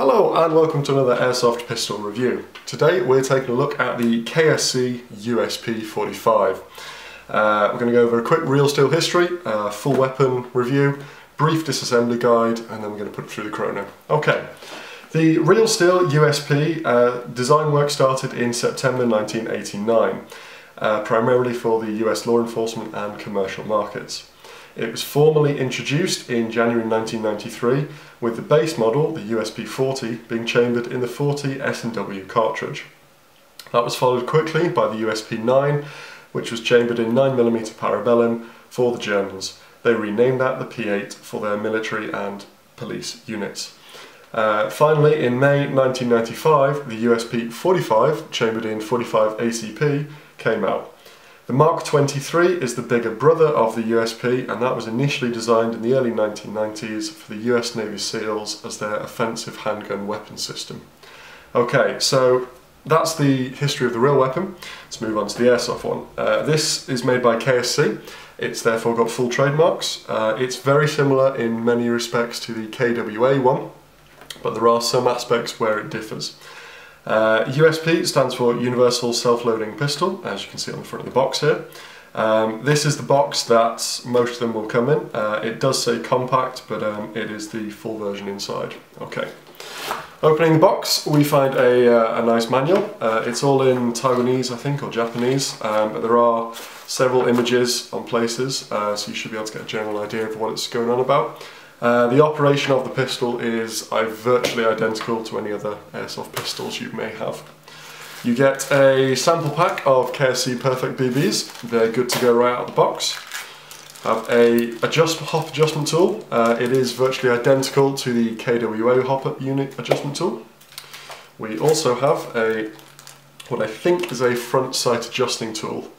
Hello and welcome to another Airsoft pistol review. Today we're taking a look at the KSC USP 45. We're going to go over a quick real steel history, full weapon review, brief disassembly guide, and then we're going to put it through the chrono. Okay, the real steel USP design work started in September 1989, primarily for the US law enforcement and commercial markets. It was formally introduced in January 1993 with the base model, the USP 40, being chambered in the 40 S&W cartridge. That was followed quickly by the USP 9, which was chambered in 9mm parabellum for the Germans. They renamed that the P8 for their military and police units. Finally, in May 1995, the USP 45, chambered in 45 ACP, came out. The Mark 23 is the bigger brother of the USP, and that was initially designed in the early 1990s for the US Navy SEALs as their offensive handgun weapon system. Okay, so that's the history of the real weapon. Let's move on to the Airsoft one. This is made by KSC. It's therefore got full trademarks. It's very similar in many respects to the KWA one, but there are some aspects where it differs. USP stands for Universal Self-Loading Pistol, as you can see on the front of the box here. This is the box that most of them will come in. It does say compact, but it is the full version inside. Okay. Opening the box, we find a nice manual. It's all in Taiwanese, I think, or Japanese, but there are several images on places, so you should be able to get a general idea of what it's going on about. The operation of the pistol is virtually identical to any other airsoft pistols you may have. You get a sample pack of KSC Perfect BBs. They're good to go right out of the box. Have a hop adjustment tool. It is virtually identical to the KWA hop unit adjustment tool. We also have what I think is a front sight adjusting tool.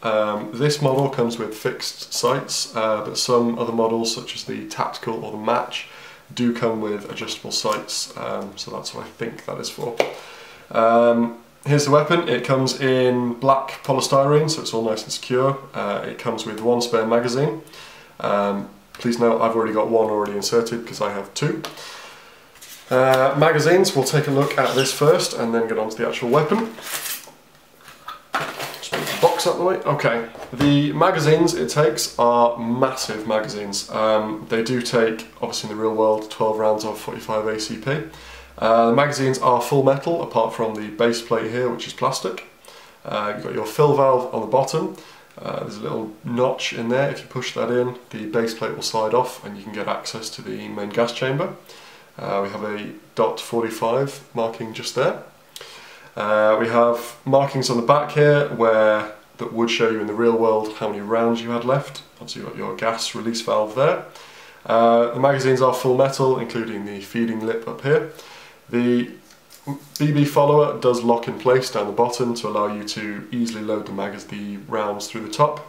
This model comes with fixed sights, but some other models such as the Tactical or the Match do come with adjustable sights, so that's what I think that is for. Here's the weapon. It comes in black polystyrene, so it's all nice and secure. It comes with one spare magazine. Please note I've already got one already inserted because I have two. Magazines, we'll take a look at this first and then get on to the actual weapon. Box out the way. Okay, the magazines it takes are massive magazines. They do take, obviously in the real world, 12 rounds of 45 ACP. The magazines are full metal apart from the base plate here, which is plastic. You've got your fill valve on the bottom. There's a little notch in there. If you push that in, the base plate will slide off and you can get access to the main gas chamber. We have a .45 marking just there. We have markings on the back here that would show you in the real world how many rounds you had left. Obviously you've got your gas release valve there. The magazines are full metal, including the feeding lip up here. The BB follower does lock in place down the bottom to allow you to easily load the rounds through the top.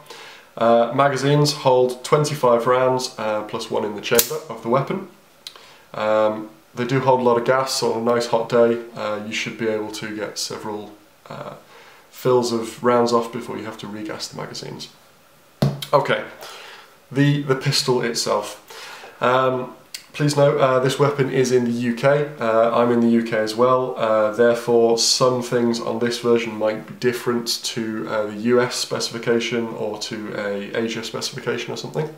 Magazines hold 25 rounds plus one in the chamber of the weapon. They do hold a lot of gas, so on a nice hot day you should be able to get several fills of rounds off before you have to regas the magazines. Okay, the pistol itself. Please note this weapon is in the UK. I'm in the UK as well, therefore some things on this version might be different to the US specification or to a Asia specification or something.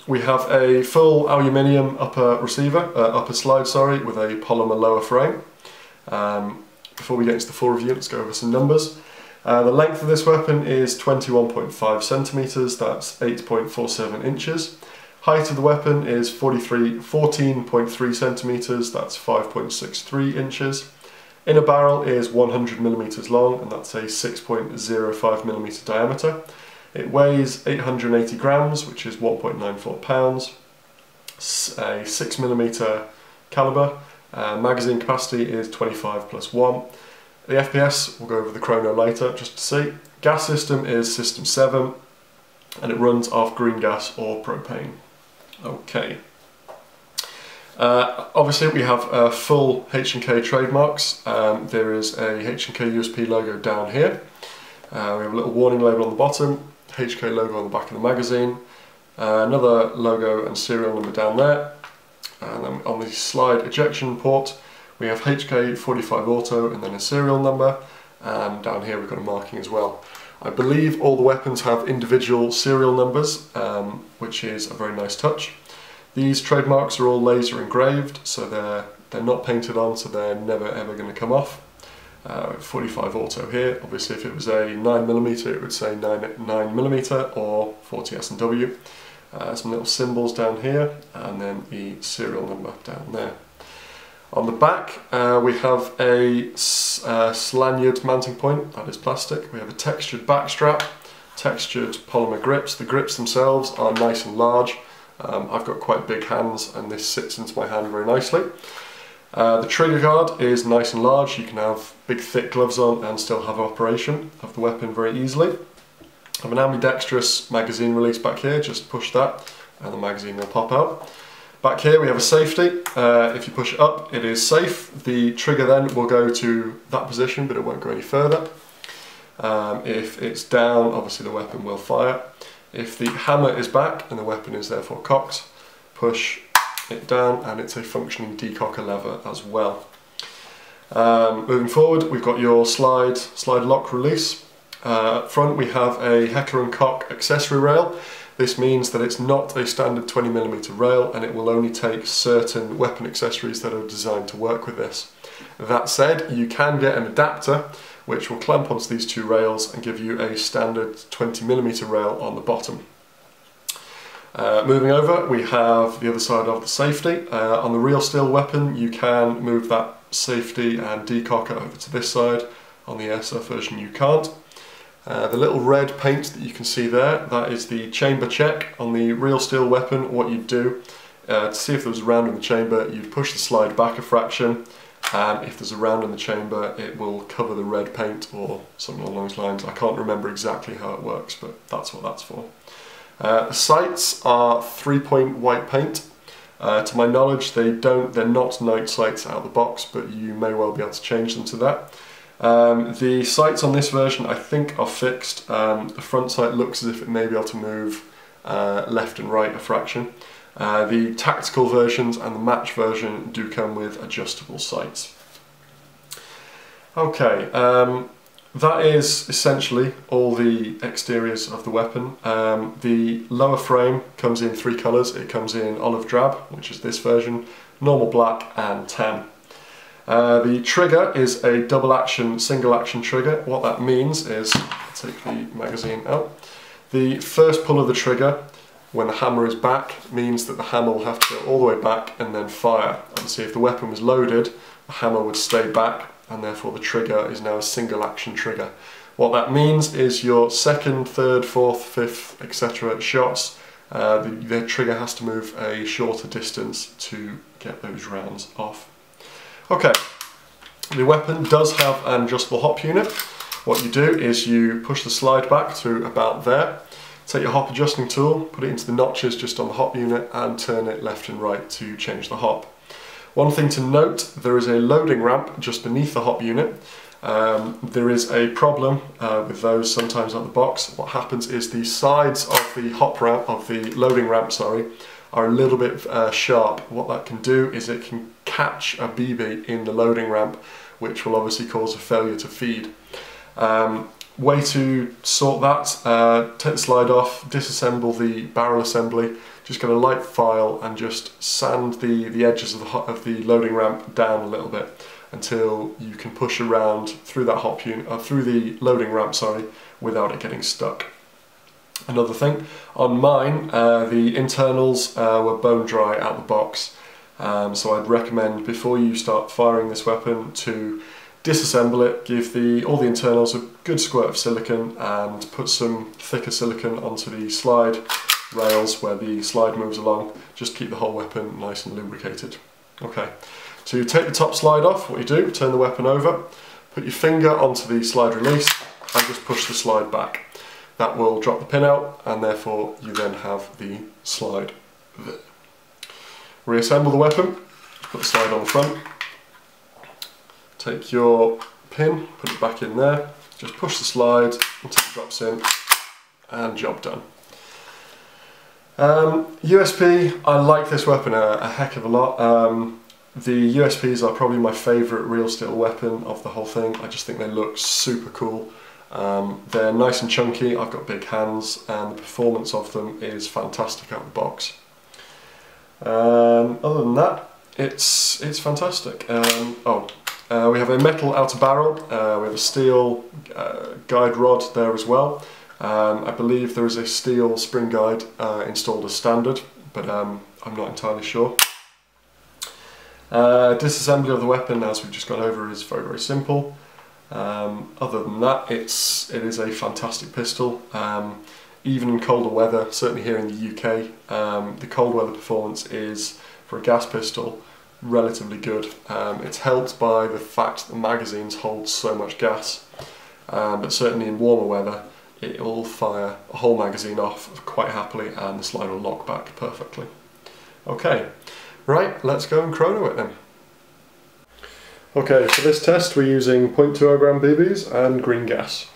We have a full aluminium upper slide, with a polymer lower frame. Before we get into the full review, let's go over some numbers. The length of this weapon is 21.5 centimeters, that's 8.47 inches. Height of the weapon is 14.3 centimeters, that's 5.63 inches. Inner barrel is 100 millimeters long, and that's a 6.05 millimeter diameter. It weighs 880 grams, which is 1.94 pounds, a 6mm caliber. Magazine capacity is 25 plus 1. The FPS, we'll go over the chrono later just to see. Gas system is system 7, and it runs off green gas or propane. Okay. Obviously we have full H&K trademarks. There is a H&K USP logo down here. We have a little warning label on the bottom. HK logo on the back of the magazine, another logo and serial number down there, and then on the slide ejection port We have HK45 auto and then a serial number, and down here we've got a marking as well. I believe all the weapons have individual serial numbers, which is a very nice touch. These trademarks are all laser engraved, so they're not painted on, so they're never ever going to come off. 45 auto here. Obviously if it was a 9mm it would say 9mm or 40 S&W. Some little symbols down here, and then the serial number down there. On the back we have a lanyard mounting point, that is plastic. We have a textured back strap, textured polymer grips. The grips themselves are nice and large. I've got quite big hands and this sits into my hand very nicely. The trigger guard is nice and large. You can have big thick gloves on and still have operation of the weapon very easily. I have an ambidextrous magazine release back here, just push that and the magazine will pop out. Back here we have a safety. If you push it up it is safe. The trigger then will go to that position but it won't go any further. If it's down, obviously the weapon will fire. If the hammer is back and the weapon is therefore cocked, push it down and it's a functioning decocker lever as well. Moving forward we've got your slide lock release. Up front we have a Heckler & Koch accessory rail. This means that it's not a standard 20mm rail and it will only take certain weapon accessories that are designed to work with this. That said, you can get an adapter which will clamp onto these two rails and give you a standard 20mm rail on the bottom. Moving over, we have the other side of the safety. On the real steel weapon you can move that safety and decocker over to this side. On the Airsoft version you can't. The little red paint that you can see there, that is the chamber check. On the real steel weapon, what you'd do, to see if there was a round in the chamber, you'd push the slide back a fraction, and if there's a round in the chamber, it will cover the red paint or something along those lines. I can't remember exactly how it works, but that's what that's for. The sights are 3-point white paint. To my knowledge, they're not night sights out of the box, but you may well be able to change them to that. The sights on this version I think are fixed. The front sight looks as if it may be able to move left and right a fraction. The tactical versions and the match version do come with adjustable sights. Okay, that is essentially all the exteriors of the weapon. The lower frame comes in 3 colours. It comes in olive drab, which is this version, normal black and tan. The trigger is a double action, single action trigger. What that means is, I'll take the magazine out, the first pull of the trigger when the hammer is back means that the hammer will have to go all the way back and then fire. And see, if the weapon was loaded, the hammer would stay back and therefore the trigger is now a single action trigger. What that means is your second, third, fourth, fifth, etc. shots, the trigger has to move a shorter distance to get those rounds off. Okay, the weapon does have an adjustable hop unit. What you do is you push the slide back to about there, take your hop adjusting tool, put it into the notches just on the hop unit and turn it left and right to change the hop. One thing to note, there is a loading ramp just beneath the hop unit. There is a problem with those sometimes out the box. What happens is the sides of the hop ramp, of the loading ramp, sorry, are a little bit sharp. What that can do is it can catch a BB in the loading ramp, which will obviously cause a failure to feed. Way to sort that, take the slide off, disassemble the barrel assembly, just get a light file and just sand the edges of the loading ramp down a little bit until you can push around through that hop unit, through the loading ramp, sorry, without it getting stuck. Another thing, on mine, the internals were bone dry out the box, so I'd recommend before you start firing this weapon to disassemble it, give all the internals a good squirt of silicone and put some thicker silicone onto the slide rails where the slide moves along, just keep the whole weapon nice and lubricated. Okay, to take the top slide off, what you do, turn the weapon over, put your finger onto the slide release and just push the slide back. That will drop the pin out and therefore you then have the slide there. Reassemble the weapon, put the slide on the front, take your pin, put it back in there, just push the slide until it drops in and job done. USP, I like this weapon a heck of a lot. The USPs are probably my favourite real steel weapon of the whole thing. I just think they look super cool. They're nice and chunky, I've got big hands, and the performance of them is fantastic out of the box. Other than that, it's fantastic. We have a metal outer barrel, we have a steel guide rod there as well. I believe there is a steel spring guide installed as standard, but I'm not entirely sure. Disassembly of the weapon, as we've just gone over, is very, very simple. Other than that, it is a fantastic pistol. Even in colder weather, certainly here in the UK, the cold weather performance is, for a gas pistol, relatively good. It's helped by the fact that the magazines hold so much gas, but certainly in warmer weather it will fire a whole magazine off quite happily and the slide will lock back perfectly. Okay, right, let's go and chrono it then. Okay, for this test we're using .20 gram BBs and green gas.